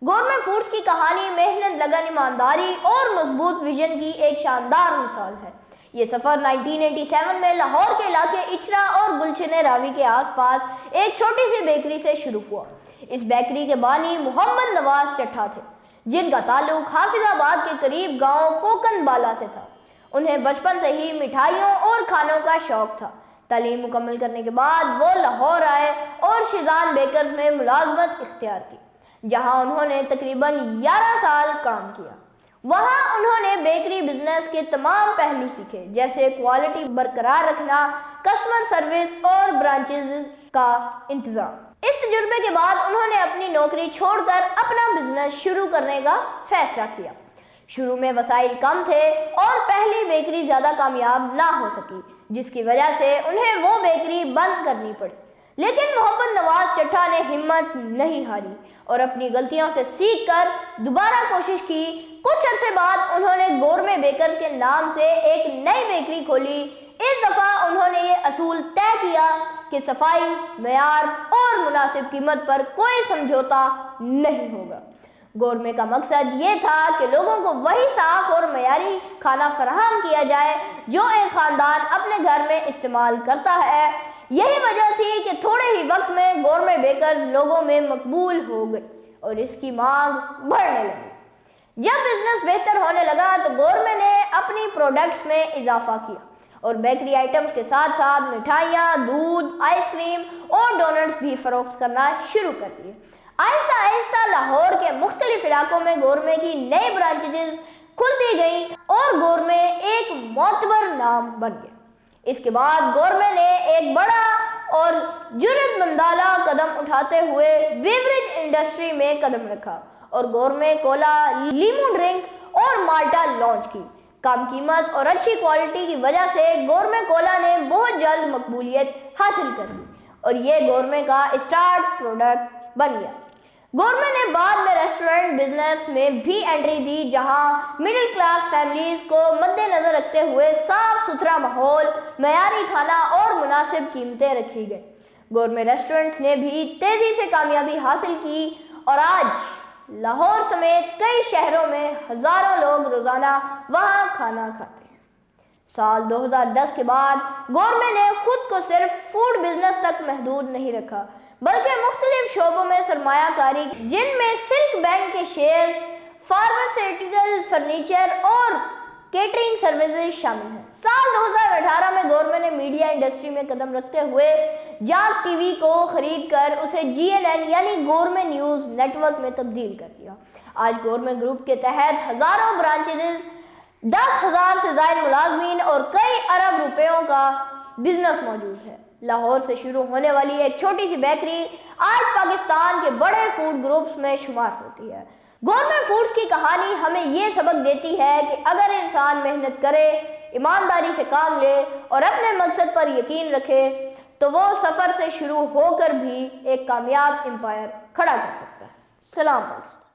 Gourmet foods کی کہانی محنت، لگن، ایمانداری اور مضبوط ویژن کی ایک شاندار مثال ہے۔ یہ سفر 1987 میں لاہور کے علاقے اچرا اور گلشن راوی کے آس پاس ایک چھوٹی سی بیکری سے شروع ہوا۔ اس بیکری کے بانی محمد نواز چٹھا تھے، جن کا تعلق حافظ آباد کے قریب گاؤں کوکن بالا سے تھا۔ انہیں بچپن سے ہی مٹھائیوں اور کھانوں کا شوق تھا۔ تعلیم مکمل کرنے کے بعد وہ لاہور آئے اور شیزان بیکرز میں ملازمت اختیار کی، جہاں انہوں نے تقریباً 11 سال کام کیا۔ وہاں انہوں نے بیکری بزنس کے تمام پہلو سیکھے، جیسے کوالٹی برقرار رکھنا، کسٹمر سروس اور برانچز کا انتظام۔ اس تجربے کے بعد انہوں نے اپنی نوکری چھوڑ کر اپنا بزنس شروع کرنے کا فیصلہ کیا۔ شروع میں وسائل کم تھے اور پہلی بیکری زیادہ کامیاب نہ ہو سکی، جس کی وجہ سے انہیں وہ بیکری بند کرنی پڑی۔ لیکن محمد نواز چٹھا نے ہمت نہیں ہاری اور اپنی غلطیوں سے سیکھ کر دوبارہ کوشش کی۔ کچھ عرصے بعد انہوں نے گورمے بیکرز کے نام سے ایک نئی بیکری کھولی۔ اس دفعہ انہوں نے یہ اصول طے کیا کہ صفائی، معیار اور مناسب قیمت پر کوئی سمجھوتا نہیں ہوگا۔ گورمے کا مقصد یہ تھا کہ لوگوں کو وہی صاف اور معیاری کھانا فراہم کیا جائے جو ایک خاندان اپنے گھر میں استعمال کرتا ہے۔ یہی وجہ تھی کہ تھوڑے ہی وقت میں گورمے بیکرز لوگوں میں مقبول ہو گئی اور اس کی مانگ بڑھنے لگی۔ جب بزنس بہتر ہونے لگا تو گورمے نے اپنی پروڈکٹس میں اضافہ کیا اور بیکری آئٹمز کے ساتھ ساتھ مٹھائیاں، دودھ، آئس کریم اور ڈونٹس بھی فروخت کرنا شروع کر دیے۔ آہستہ آہستہ لاہور کے مختلف علاقوں میں گورمے کی نئی برانچز کھلتی گئیں اور گورمے ایک معتبر نام بن گیا۔ اس کے بعد گورمے نے ایک بڑا اور جرأت مندانہ قدم اٹھاتے ہوئے بیوریج انڈسٹری میں قدم رکھا اور گورمے کولا، لیمو ڈرنک اور مالٹا لانچ کی۔ کم قیمت اور اچھی کوالٹی کی وجہ سے گورمے کولا نے بہت جلد مقبولیت حاصل کر لی اور یہ گورمے کا اسٹارٹ پروڈکٹ بن گیا۔ گورمے نے بعد میں ریسٹورنٹ بزنس میں بھی انٹری دی، جہاں مڈل کلاس فیملیز کو مد نظر رکھتے ہوئے صاف ستھرا ماحول، معیاری کھانا اور مناسب قیمتیں رکھی گئی۔ گورمے ریسٹورنٹس نے بھی تیزی سے کامیابی حاصل کی اور آج لاہور سمیت کئی شہروں میں ہزاروں لوگ روزانہ وہاں کھانا کھاتے ہیں۔ سال 2010 کے بعد گورمے نے خود کو صرف فوڈ بزنس تک محدود نہیں رکھا، بلکہ مختلف شعبوں میں سرمایہ کاری، جن میں سلک بینک کے شیئر، فارماسیوٹیکل، فرنیچر اور کیٹرنگ سروسز شامل ہیں۔ سال 2018 میں گورمے نے میڈیا انڈسٹری میں قدم رکھتے ہوئے جاگ ٹی وی کو خرید کر اسے GNN یعنی گورمے نیوز نیٹ ورک میں تبدیل کر دیا۔ آج گورمے گروپ کے تحت ہزاروں برانچز، 10,000 سے زائد ملازمین اور کئی ارب روپیوں کا بزنس موجود ہے۔ لاہور سے شروع ہونے والی ایک چھوٹی سی بیکری آج پاکستان کے بڑے فوڈ گروپس میں شمار ہوتی ہے۔ گورمے فوڈز کی کہانی ہمیں یہ سبق دیتی ہے کہ اگر انسان محنت کرے، ایمانداری سے کام لے اور اپنے مقصد پر یقین رکھے تو وہ سفر سے شروع ہو کر بھی ایک کامیاب امپائر کھڑا کر سکتا ہے۔ سلام علیکم۔